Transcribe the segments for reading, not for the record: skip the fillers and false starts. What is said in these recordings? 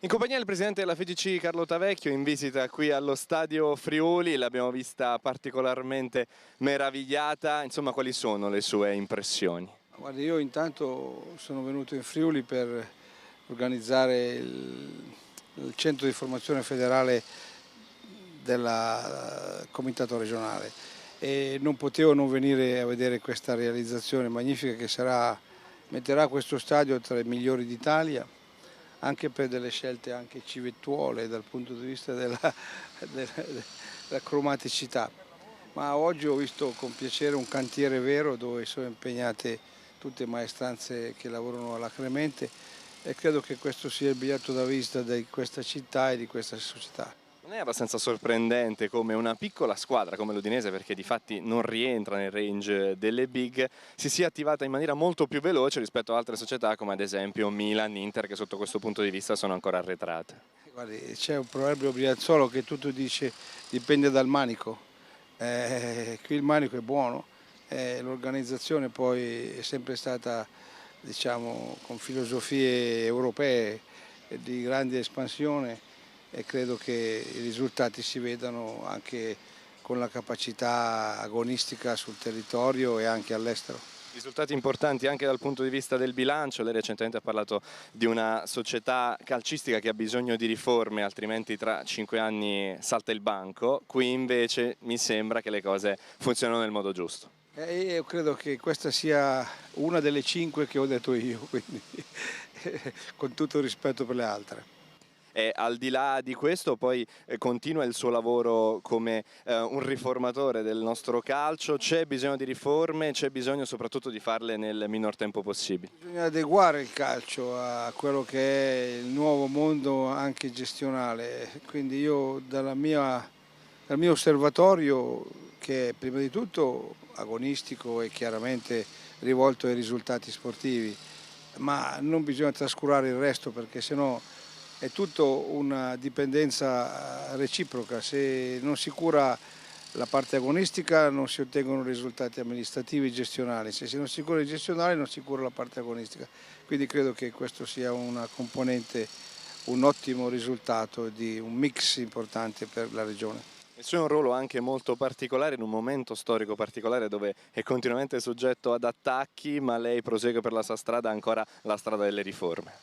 In compagnia del presidente della FIGC Carlo Tavecchio, in visita qui allo stadio Friuli, l'abbiamo vista particolarmente meravigliata. Insomma, quali sono le sue impressioni? Guardi, io intanto sono venuto in Friuli per organizzare il centro di formazione federale del comitato regionale e non potevo non venire a vedere questa realizzazione magnifica che metterà questo stadio tra i migliori d'Italia, anche per delle scelte anche civettuole dal punto di vista della cromaticità. Ma oggi ho visto con piacere un cantiere vero dove sono impegnate tutte maestranze che lavorano alacremente e credo che questo sia il biglietto da visita di questa città e di questa società. Non è abbastanza sorprendente come una piccola squadra come l'Udinese, perché di fatti non rientra nel range delle big, si sia attivata in maniera molto più veloce rispetto a altre società come ad esempio Milan, Inter, che sotto questo punto di vista sono ancora arretrate? Guardi, c'è un proverbio brianzolo che tutto dice dipende dal manico. Qui il manico è buono, l'organizzazione poi è sempre stata, diciamo, con filosofie europee di grande espansione e credo che i risultati si vedano anche con la capacità agonistica sul territorio e anche all'estero. Risultati importanti anche dal punto di vista del bilancio. Lei recentemente ha parlato di una società calcistica che ha bisogno di riforme, altrimenti tra 5 anni salta il banco. Qui invece mi sembra che le cose funzionano nel modo giusto. Io credo che questa sia una delle 5 che ho detto io, quindi con tutto il rispetto per le altre. E al di là di questo poi continua il suo lavoro come un riformatore del nostro calcio. C'è bisogno di riforme, c'è bisogno soprattutto di farle nel minor tempo possibile. Bisogna adeguare il calcio a quello che è il nuovo mondo anche gestionale, quindi io dal mio osservatorio, che è prima di tutto agonistico e chiaramente rivolto ai risultati sportivi, ma non bisogna trascurare il resto perché sennò è tutto una dipendenza reciproca. Se non si cura la parte agonistica non si ottengono risultati amministrativi e gestionali, se non si cura il gestionale non si cura la parte agonistica. Quindi credo che questo sia una componente, un ottimo risultato di un mix importante per la regione. Il suo è un ruolo anche molto particolare in un momento storico particolare dove è continuamente soggetto ad attacchi, ma lei prosegue per la sua strada, ancora la strada delle riforme.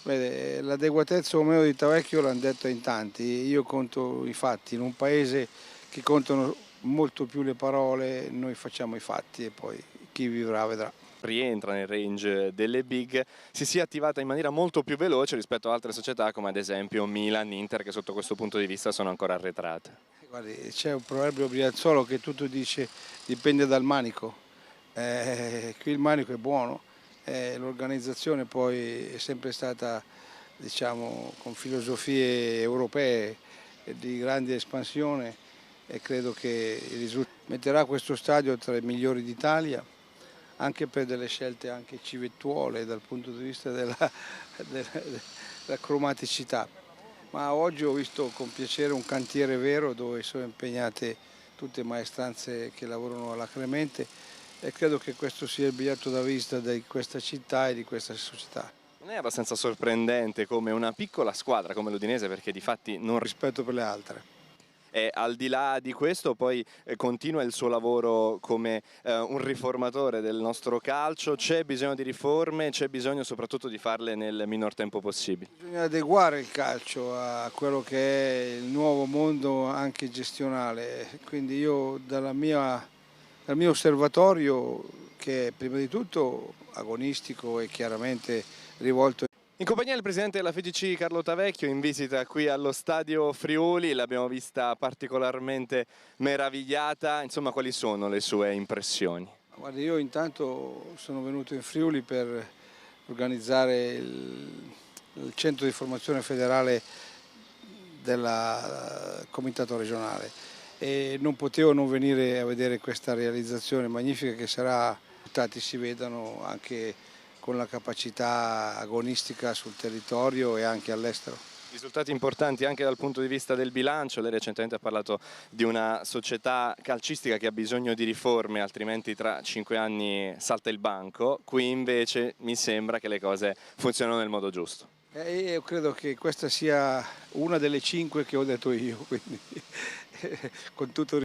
L'adeguatezza o meno di Tavecchio l'hanno detto in tanti, io conto i fatti, in un paese che contano molto più le parole, noi facciamo i fatti e poi chi vivrà vedrà. Rientra nel range delle big, si sia attivata in maniera molto più veloce rispetto a altre società come ad esempio Milan, Inter, che sotto questo punto di vista sono ancora arretrate. Guardi, c'è un proverbio brianzolo che tutto dice dipende dal manico. Qui il manico è buono, l'organizzazione poi è sempre stata, diciamo, con filosofie europee di grande espansione e credo che metterà questo stadio tra i migliori d'Italia, anche per delle scelte anche civettuole dal punto di vista della cromaticità. Ma oggi ho visto con piacere un cantiere vero dove sono impegnate tutte maestranze che lavorano alacremente e credo che questo sia il biglietto da visita di questa città e di questa società. Non è abbastanza sorprendente come una piccola squadra come l'Udinese, perché di fatti non Rispetto per le altre. E al di là di questo poi continua il suo lavoro come un riformatore del nostro calcio. C'è bisogno di riforme, c'è bisogno soprattutto di farle nel minor tempo possibile. Bisogna adeguare il calcio a quello che è il nuovo mondo anche gestionale, quindi io dal mio osservatorio, che è prima di tutto agonistico e chiaramente rivolto. In compagnia del presidente della FIGC Carlo Tavecchio, in visita qui allo stadio Friuli, l'abbiamo vista particolarmente meravigliata. Insomma, quali sono le sue impressioni? Guardi, io intanto sono venuto in Friuli per organizzare il centro di formazione federale del comitato regionale e non potevo non venire a vedere questa realizzazione magnifica che i risultati si vedano anche con la capacità agonistica sul territorio e anche all'estero. Risultati importanti anche dal punto di vista del bilancio. Lei recentemente ha parlato di una società calcistica che ha bisogno di riforme, altrimenti tra 5 anni salta il banco. Qui invece mi sembra che le cose funzionano nel modo giusto. Io credo che questa sia una delle 5 che ho detto io, quindi con tutto